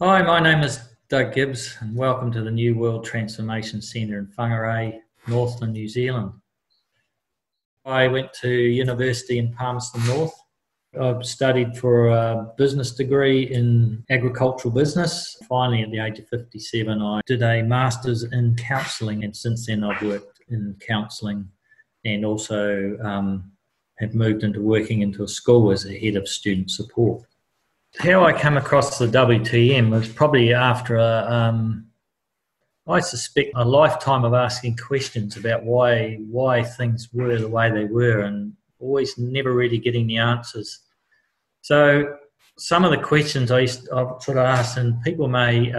Hi, my name is Doug Gibbs and welcome to the New World Transformation Centre in Whangarei, Northland, New Zealand. I went to university in Palmerston North. I've studied for a business degree in agricultural business. Finally, at the age of 57, I did a master's in counselling, and since then I've worked in counselling and also have moved into working into a school as a head of student support. How I came across the WTM was probably after I suspect a lifetime of asking questions about why things were the way they were, and always never really getting the answers. So some of the questions I sort of asked, and people may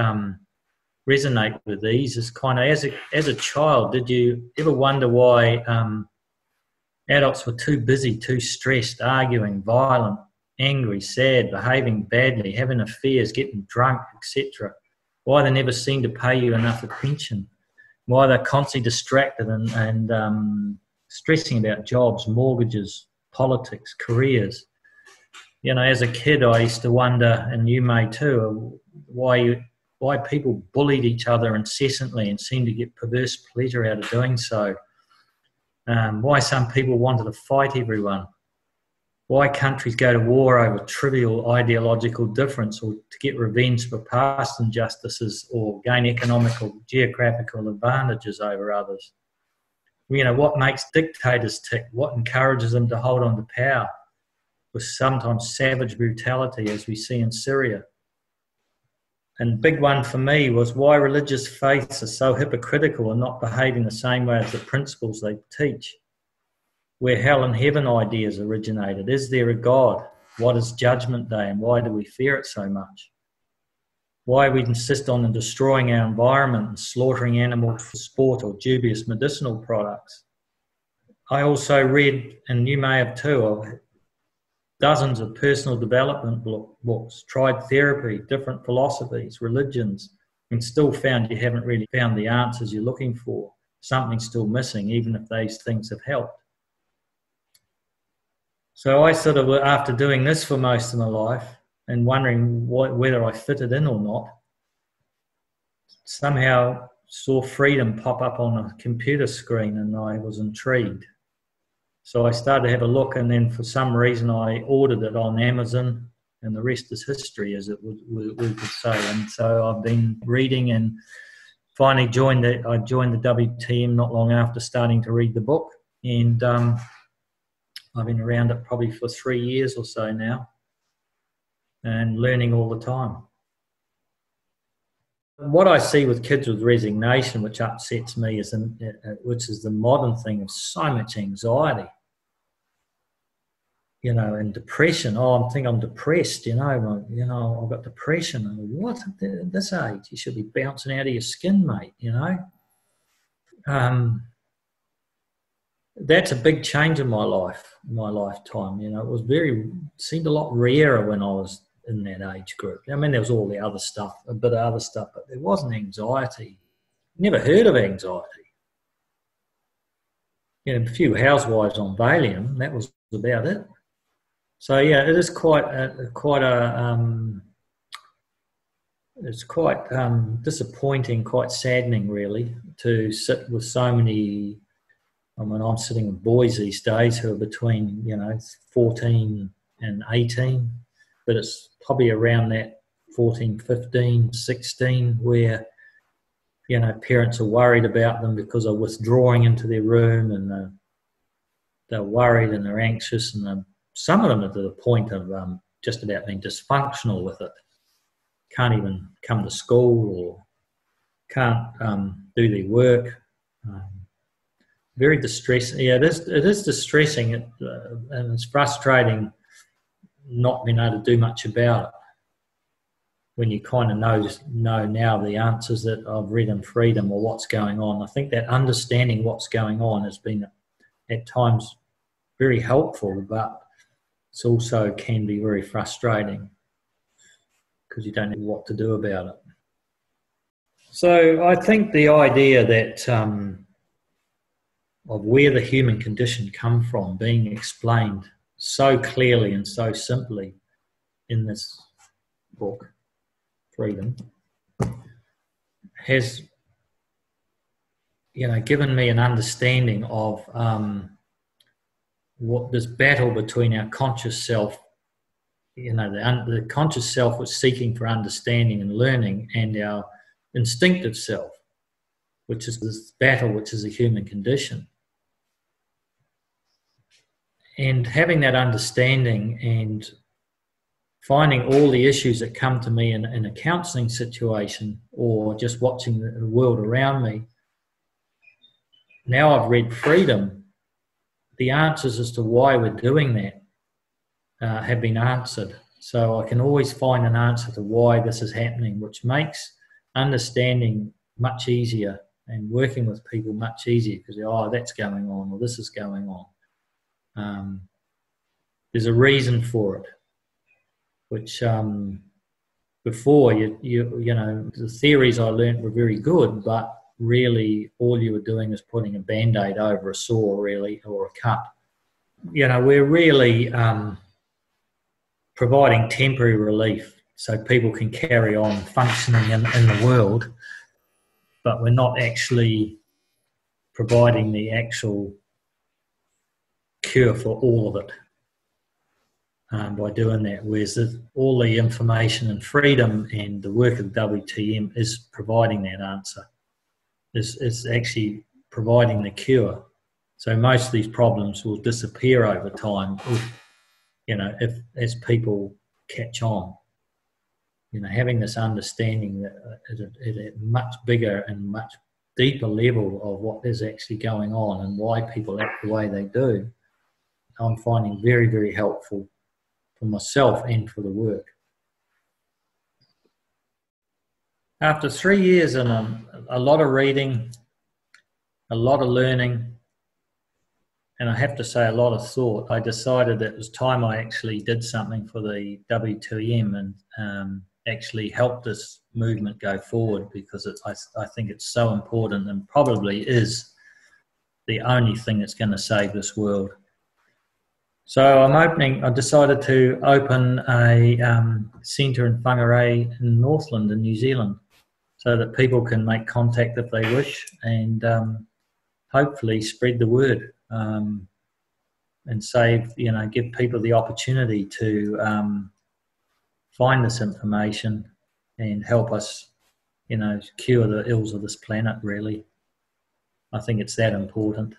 resonate with these, is kind of as a child, did you ever wonder why adults were too busy, too stressed, arguing, violent, angry, sad, behaving badly, having affairs, getting drunk, etc.? Why they never seem to pay you enough attention? Why they're constantly distracted and stressing about jobs, mortgages, politics, careers? You know, as a kid, I used to wonder, and you may too, why people bullied each other incessantly and seemed to get perverse pleasure out of doing so. Why some people wanted to fight everyone. Why countries go to war over trivial ideological difference, or to get revenge for past injustices, or gain economic or geographical advantages over others. You know, what makes dictators tick? What encourages them to hold on to power with sometimes savage brutality, as we see in Syria? And big one for me was why religious faiths are so hypocritical and not behaving the same way as the principles they teach. Where hell and heaven ideas originated. Is there a God? What is Judgment Day, and why do we fear it so much? Why we insist on destroying our environment and slaughtering animals for sport or dubious medicinal products. I also read, and you may have too, of dozens of personal development books, tried therapy, different philosophies, religions, and still found you haven't really found the answers you're looking for. Something's still missing, even if these things have helped. So I sort of, after doing this for most of my life and wondering whether I fitted in or not, somehow saw freedom pop up on a computer screen and I was intrigued. So I started to have a look, and then for some reason I ordered it on Amazon, and the rest is history, as we could say. And so I've been reading and finally joined the WTM not long after starting to read the book. And I've been around it probably for 3 years or so now and learning all the time. What I see with kids with resignation, which upsets me, which is the modern thing of so much anxiety, you know, and depression. Oh, I think I'm depressed, you know, I've got depression. And what, at this age? You should be bouncing out of your skin, mate, you know. That's a big change in my lifetime. You know, it seemed a lot rarer when I was in that age group. I mean, there was all the other stuff, a bit of other stuff, but there wasn't anxiety. Never heard of anxiety. You know, a few housewives on Valium, that was about it. So yeah, it is it's quite disappointing, quite saddening, really, to sit with so many. I mean, I'm sitting with boys these days who are between, you know, 14 and 18, but it's probably around that 14, 15, 16 where, you know, parents are worried about them because they're withdrawing into their room, and they're worried and they're anxious, and some of them are to the point of just about being dysfunctional with it. Can't even come to school or can't do their work. Very distressing. Yeah, it is distressing, and it's frustrating not being able to do much about it when you kind of know now the answers that I've read in Freedom or what's going on. I think that understanding what's going on has been at times very helpful, but it also can be very frustrating because you don't know what to do about it. So I think the idea that of where the human condition come from being explained so clearly and so simply in this book freedom, has, given me an understanding of what this battle between our conscious self, the conscious self was seeking for understanding and learning, and our instinctive self, which is this battle, which is a human condition. And having that understanding and finding all the issues that come to me in a counselling situation or just watching the world around me, now I've read Freedom, the answers as to why we're doing that have been answered. So I can always find an answer to why this is happening, which makes understanding much easier and working with people much easier, because, that's going on, or this is going on. There's a reason for it, which before, the theories I learnt were very good, but really all you were doing is putting a Band-Aid over a sore, really, or a cut. We're really providing temporary relief so people can carry on functioning in the world, but we're not actually providing the actual cure for all of it by doing that. Whereas all the information and freedom and the work of WTM is providing that answer. Is actually providing the cure. So most of these problems will disappear over time if as people catch on. Having this understanding that at a much bigger and much deeper level of what is actually going on and why people act the way they do, I'm finding very, very helpful for myself and for the work. After 3 years and a lot of reading, a lot of learning, and I have to say a lot of thought, I decided that it was time I actually did something for the WTM and actually helped this movement go forward, because I think it's so important and probably is the only thing that's going to save this world. So I decided to open a centre in Whangarei in Northland in New Zealand, so that people can make contact if they wish, and hopefully spread the word and give people the opportunity to find this information and help us, cure the ills of this planet, really. I think it's that important.